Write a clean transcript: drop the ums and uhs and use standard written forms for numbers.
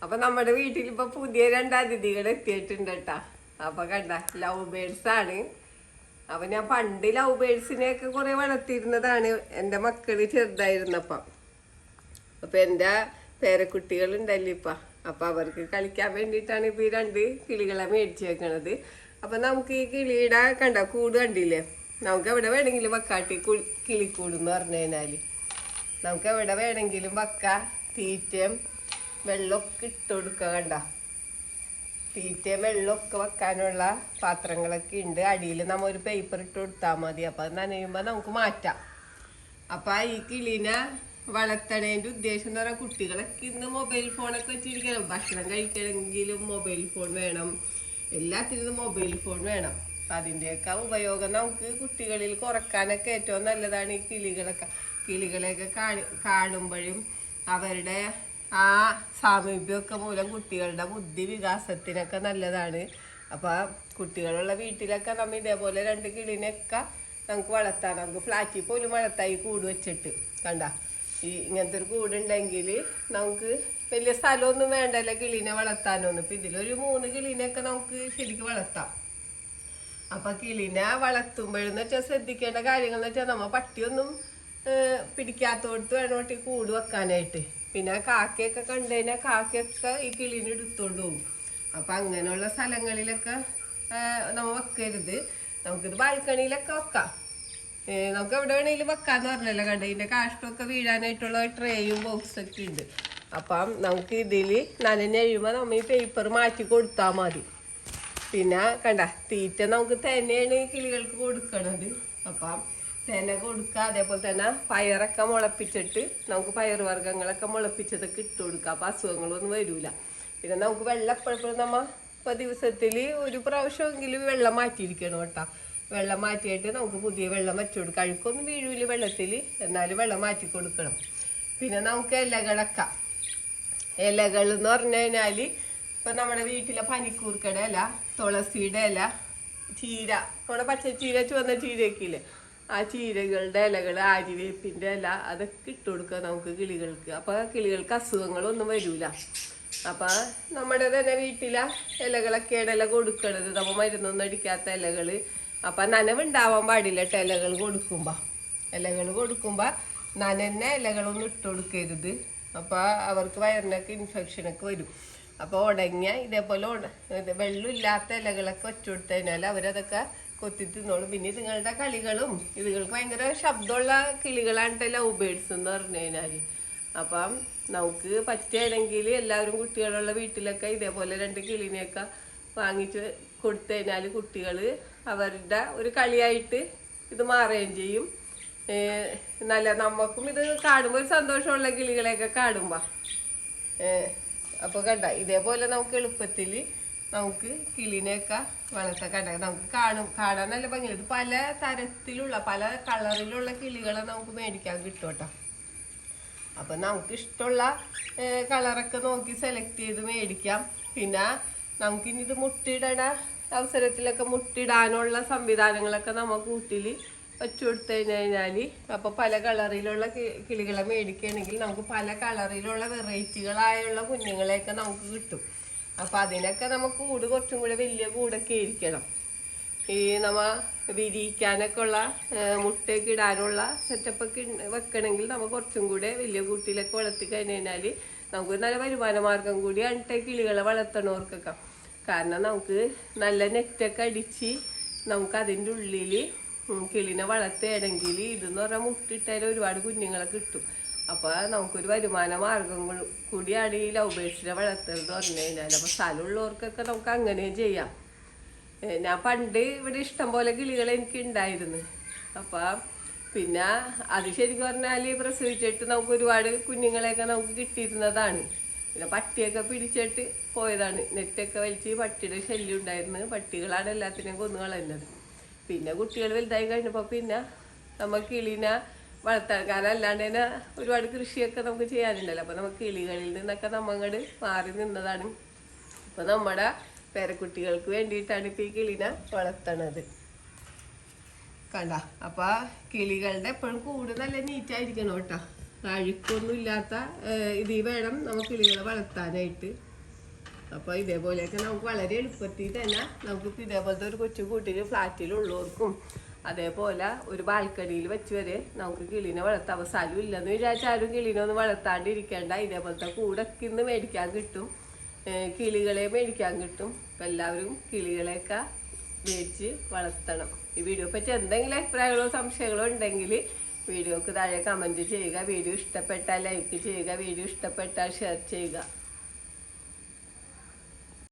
അപ്പൊ നമ്മുടെ വീട്ടിൽ ഇപ്പൊ പുതിയ 2 അതിഥികൾ എത്തിയിട്ടുണ്ട് കേട്ടാ. അപ്പൊ കണ്ട ലവ് ബേർഡ്സ് ആണ്. അപ്പൊ ഞാൻ പണ്ട് ലവ് ബേർഡ്സിനെയൊക്കെ കുറെ വളർത്തിയിരുന്നതാണ് എൻ്റെ മക്കള് ചെറുതായിരുന്നപ്പം. അപ്പൊ എൻ്റെ പേരക്കുട്ടികൾ ഉണ്ടല്ലോ ഇപ്പൊ. അപ്പൊ അവർക്ക് കളിക്കാൻ വേണ്ടിയിട്ടാണ് ഇപ്പൊ ഈ 2 കിളികളെ മേടിച്ചു വെക്കണത്. അപ്പൊ നമുക്ക് ഈ കിളിയുടെ കണ്ട കൂട് കണ്ടില്ലേ, നമുക്ക് എവിടെ വേണമെങ്കിലും വെക്കാട്ടി കിളിക്കൂട് എന്ന് പറഞ്ഞു കഴിഞ്ഞാല് നമുക്ക് എവിടെ വേണമെങ്കിലും വെക്കാം. തീറ്റയും വെള്ളമൊക്കെ ഇട്ട് കൊടുക്കുക. കണ്ട തീറ്റയും വെള്ളമൊക്കെ വെക്കാനുള്ള പാത്രങ്ങളൊക്കെ ഉണ്ട്. അടിയിൽ നമ്മ ഒരു പേപ്പർ ഇട്ട് കൊടുത്താൽ മതി. അപ്പം അത് നനയുമ്പോൾ നമുക്ക് മാറ്റാം. അപ്പം ഈ കിളിനെ വളർത്തണേൻ്റെ ഉദ്ദേശം എന്ന് പറഞ്ഞാൽ കുട്ടികളൊക്കെ ഇന്ന് മൊബൈൽ ഫോണൊക്കെ വെച്ചിരിക്കണം. ഭക്ഷണം കഴിക്കണമെങ്കിലും മൊബൈൽ ഫോൺ വേണം, എല്ലാത്തിനും മൊബൈൽ ഫോൺ വേണം. അപ്പം അതിൻ്റെയൊക്കെ ഉപയോഗം നമുക്ക് കുട്ടികളിൽ കുറക്കാനൊക്കെ ഏറ്റവും നല്ലതാണ്. ഈ കിളികളെയൊക്കെ കാണുമ്പോഴും അവരുടെ ആ സാമീപ്യമൊക്കെ മൂലം കുട്ടികളുടെ ബുദ്ധി വികാസത്തിനൊക്കെ നല്ലതാണ്. അപ്പോൾ കുട്ടികളുള്ള വീട്ടിലൊക്കെ നമ്മൾ ഇതേപോലെ 2 കിളിനെയൊക്കെ നമുക്ക് വളർത്താം. നമുക്ക് ഫ്ലാറ്റിൽ പോലും വളർത്താം ഈ കൂട് വെച്ചിട്ട്. കണ്ട ഈ ഇങ്ങനത്തെ ഒരു കൂടുണ്ടെങ്കിൽ നമുക്ക് വലിയ സ്ഥലമൊന്നും വേണ്ടല്ലോ കിളിനെ വളർത്താനൊന്നും. ഇപ്പം ഇതിലൊരു 3 കിളിനെയൊക്കെ നമുക്ക് ശരിക്കും വളർത്താം. അപ്പം കിളിനെ വളർത്തുമ്പോഴെന്ന് വെച്ചാൽ ശ്രദ്ധിക്കേണ്ട കാര്യങ്ങൾ എന്ന് വെച്ചാൽ നമ്മൾ പട്ടിയൊന്നും പിടിക്കാത്തോടത്ത് വേണം ഈ കൂട് വെക്കാനായിട്ട്. പിന്നെ കാക്കയൊക്കെ കണ്ടു കഴിഞ്ഞാൽ കാക്കയൊക്കെ ഈ കിളിനെ എടുത്തോണ്ട് പോകും. അപ്പം അങ്ങനെയുള്ള സ്ഥലങ്ങളിലൊക്കെ നമ്മൾ വെക്കരുത്. നമുക്കിത് ബാൽക്കണിയിലൊക്കെ വെക്കാം. നമുക്ക് എവിടെ വേണമെങ്കിലും വെക്കാന്ന് പറഞ്ഞല്ലോ. കണ്ട ഇതിൻ്റെ കാഷ്ടമൊക്കെ വീഴാനായിട്ടുള്ള ട്രേയും ബോക്സൊക്കെ ഉണ്ട്. അപ്പം നമുക്ക് ഇതിൽ നനഞ്ഞഴിയുമ്പോൾ നമ്മൾ ഈ പേപ്പർ മാറ്റി കൊടുത്താൽ മതി. പിന്നെ കണ്ട തീറ്റ നമുക്ക് തന്നെയാണ് ഈ കിളികൾക്ക് കൊടുക്കണത്. അപ്പം തേന കൊടുക്കുക. അതേപോലെ തന്നെ പയറൊക്കെ മുളപ്പിച്ചിട്ട് നമുക്ക് പയറുവർഗ്ഗങ്ങളൊക്കെ മുളപ്പിച്ചതൊക്കെ ഇട്ട് കൊടുക്കുക. അപ്പം അസുഖങ്ങളൊന്നും വരില്ല. പിന്നെ നമുക്ക് വെള്ളം എപ്പോഴും നമ്മൾ ഇപ്പോൾ ദിവസത്തിൽ ഒരു പ്രാവശ്യമെങ്കിലും വെള്ളം മാറ്റിയിരിക്കണം കേട്ടോ. വെള്ളം മാറ്റിയിട്ട് നമുക്ക് പുതിയ വെള്ളം വെച്ചു കൊടുക്കുക. അഴുക്കൊന്നും വീഴില്ല വെള്ളത്തിൽ, എന്നാലും വെള്ളം മാറ്റി കൊടുക്കണം. പിന്നെ നമുക്ക് ഇലകളൊക്കെ ഇലകൾ എന്ന് പറഞ്ഞു കഴിഞ്ഞാൽ ഇപ്പം നമ്മുടെ വീട്ടിലെ പനിക്കൂർക്കയുടെ ഇല, തുളസിയുടെ ഇല, ചീര, നമ്മുടെ പച്ചച്ചീര, ചുവന്ന ചീരയൊക്കെ ഇല്ലേ, ആ ചീരകളുടെ ഇലകൾ, ആര്യവേപ്പിൻ്റെ ഇല, അതൊക്കെ ഇട്ട് കൊടുക്കുക നമുക്ക് കിളികൾക്ക്. അപ്പോൾ കിളികൾക്ക് അസുഖങ്ങളൊന്നും വരില്ല. അപ്പം നമ്മുടെ തന്നെ വീട്ടിലെ ഇലകളൊക്കെയാണ് ഇല കൊടുക്കണത്. നമ്മൾ മരുന്നൊന്നും അടിക്കാത്ത ഇലകൾ. അപ്പം നനവുണ്ടാവാൻ പാടില്ല കേട്ടോ ഇലകൾ കൊടുക്കുമ്പോൾ നനഞ്ഞ ഇലകളൊന്നും ഇട്ട് കൊടുക്കരുത്. അപ്പോൾ അവർക്ക് വയറിനൊക്കെ ഇൻഫെക്ഷനൊക്കെ വരും. അപ്പോൾ ഉടങ്ങിയ ഇതേപോലെ വെള്ളമില്ലാത്ത ഇലകളൊക്കെ വെച്ചു കൊടുത്തു കഴിഞ്ഞാൽ അവരതൊക്കെ കൊത്തി തിന്നോളും. പിന്നെ ഇതുങ്ങളുടെ കളികളും, ഇതുങ്ങൾക്ക് ഭയങ്കര ശബ്ദമുള്ള കിളികളാണ് ലവ് ബേർഡ്സ് എന്ന് പറഞ്ഞു കഴിഞ്ഞാൽ. അപ്പം നമുക്ക് പറ്റുകയാണെങ്കിൽ എല്ലാവരും കുട്ടികളുള്ള വീട്ടിലൊക്കെ ഇതേപോലെ 2 കിളിനെയൊക്കെ വാങ്ങിച്ച് കൊടുത്തു കഴിഞ്ഞാൽ കുട്ടികൾ അവരുടെ ഒരു കളിയായിട്ട് ഇത് മാറുകയും ചെയ്യും. നല്ല നമുക്കും ഇത് കാണുമ്പോൾ ഒരു സന്തോഷമുള്ള കിളികളെയൊക്കെ കാണുമ്പോൾ. അപ്പോൾ കണ്ട ഇതേപോലെ നമുക്ക് എളുപ്പത്തിൽ നമുക്ക് കിളിനെയൊക്കെ വളർത്താൻ. കണ്ട നമുക്ക് കാണാൻ നല്ല ഭംഗിയുണ്ട്. ഇത് പല തരത്തിലുള്ള പല കളറിലുള്ള കിളികളെ നമുക്ക് മേടിക്കാൻ കിട്ടും കേട്ടോ. അപ്പം നമുക്ക് ഇഷ്ടമുള്ള കളറൊക്കെ നോക്കി സെലക്ട് ചെയ്ത് മേടിക്കാം. പിന്നെ നമുക്കിനി ഇത് മുട്ടയിടണ അവസരത്തിലൊക്കെ മുട്ടിടാനുള്ള സംവിധാനങ്ങളൊക്കെ നമ്മൾ കൂട്ടിൽ വെച്ചു കൊടുത്തു കഴിഞ്ഞാൽ അപ്പോൾ പല കളറിലുള്ള കിളികളെ മേടിക്കുകയാണെങ്കിൽ നമുക്ക് പല കളറിലുള്ള വെറൈറ്റികളായുള്ള കുഞ്ഞുങ്ങളെയൊക്കെ നമുക്ക് കിട്ടും. അപ്പം അതിനൊക്കെ നമുക്ക് കൂട് കുറച്ചും കൂടെ വലിയ കൂടൊക്കെ ഇരിക്കണം. ഈ നമ്മൾ വിരിയിക്കാനൊക്കെ ഉള്ള മുട്ടയൊക്കെ ഇടാനുള്ള സെറ്റപ്പൊക്കെ വെക്കണമെങ്കിൽ നമ്മൾ കുറച്ചും കൂടെ വലിയ കൂട്ടിലൊക്കെ വളർത്തി കഴിഞ്ഞാൽ നമുക്ക് നല്ല വരുമാന മാർഗം കൂടിയാണ് കിളികളെ വളർത്തണവർക്കൊക്കെ. കാരണം നമുക്ക് നല്ല നെറ്റൊക്കെ അടിച്ച് നമുക്ക് അതിൻ്റെ ഉള്ളിൽ കിളിനെ വളർത്തുകയാണെങ്കിൽ ഇതെന്ന് പറഞ്ഞാൽ മുട്ടിട്ടാൽ ഒരുപാട് കുഞ്ഞുങ്ങളെ കിട്ടും. അപ്പോൾ നമുക്കൊരു വരുമാന മാർഗം കൂടിയാണ് ഈ ലവ് ബേർഡ്സിനെ വളർത്തുന്നത് പറഞ്ഞു കഴിഞ്ഞാൽ. അപ്പോൾ സ്ഥലമുള്ളവർക്കൊക്കെ നമുക്ക് അങ്ങനെയും ചെയ്യാം. ഞാൻ പണ്ട് ഇവിടെ ഇഷ്ടം പോലെ കിളികൾ എനിക്ക് ഉണ്ടായിരുന്നു. അപ്പം പിന്നെ അത് ശരിക്കും പറഞ്ഞാൽ പ്രസവിച്ചിട്ട് നമുക്ക് ഒരുപാട് കുഞ്ഞുങ്ങളെയൊക്കെ നമുക്ക് കിട്ടിയിരുന്നതാണ്. പിന്നെ പട്ടിയൊക്കെ പിടിച്ചിട്ട് പോയതാണ്. നെറ്റൊക്കെ വലിച്ച് പട്ടിയുടെ ശല്യം ഉണ്ടായിരുന്നു. പട്ടികളാണ് എല്ലാത്തിനെയും കൊന്നു കളയുന്നത്. പിന്നെ കുട്ടികൾ വലുതായി കഴിഞ്ഞപ്പോൾ പിന്നെ നമ്മൾ കിളിനെ വളർത്താൻ, കാരണം അല്ലാണ്ട് തന്നെ ഒരുപാട് കൃഷിയൊക്കെ നമുക്ക് ചെയ്യാനുണ്ടല്ലോ. അപ്പോൾ നമുക്ക് കിളികളിൽ നിന്നൊക്കെ നമ്മങ്ങട് മാറി നിന്നതാണ്. അപ്പോൾ നമ്മുടെ പേരക്കുട്ടികൾക്ക് വേണ്ടിയിട്ടാണ് ഇപ്പോൾ ഈ കിളിനെ വളർത്തണത്. കണ്ട അപ്പോൾ കിളികളുടെ എപ്പോഴും കൂട് നല്ല നീറ്റായിരിക്കണം കേട്ടോ. അഴുക്കൊന്നും ഇല്ലാത്ത ഇതിൽ വേണം നമ്മൾ കിളികളെ വളർത്താനായിട്ട്. അപ്പോൾ ഇതേപോലെയൊക്കെ നമുക്ക് വളരെ എളുപ്പത്തിൽ തന്നെ നമുക്കിപ്പോൾ ഇതേപോലത്തെ ഒരു കൊച്ചു കൂട്ടിൽ ഫ്ലാറ്റിലുള്ളവർക്കും അതേപോലെ ഒരു ബാൽക്കണിയിൽ വെച്ച് വരെ നമുക്ക് കിളീനെ വളർത്താം. അപ്പോൾ സ്ഥലം ഇല്ലെന്ന് വിചാരിച്ചാൽ ആരും കിളീനെ ഒന്നും വളർത്താണ്ടിരിക്കേണ്ട. ഇതേപോലത്തെ കൂടൊക്കെ ഇന്ന് മേടിക്കാൻ കിട്ടും, കിളികളെ മേടിക്കാൻ കിട്ടും. അപ്പം എല്ലാവരും കിളികളെയൊക്കെ മേടിച്ച് വളർത്തണം. ഈ വീഡിയോ പറ്റി എന്തെങ്കിലും അഭിപ്രായങ്ങളോ സംശയങ്ങളോ ഉണ്ടെങ്കിൽ വീഡിയോക്ക് താഴെ കമൻറ്റ് ചെയ്യുക. വീഡിയോ ഇഷ്ടപ്പെട്ടാൽ ലൈക്ക് ചെയ്യുക, വീഡിയോ ഇഷ്ടപ്പെട്ടാൽ ഷെയർ ചെയ്യുക.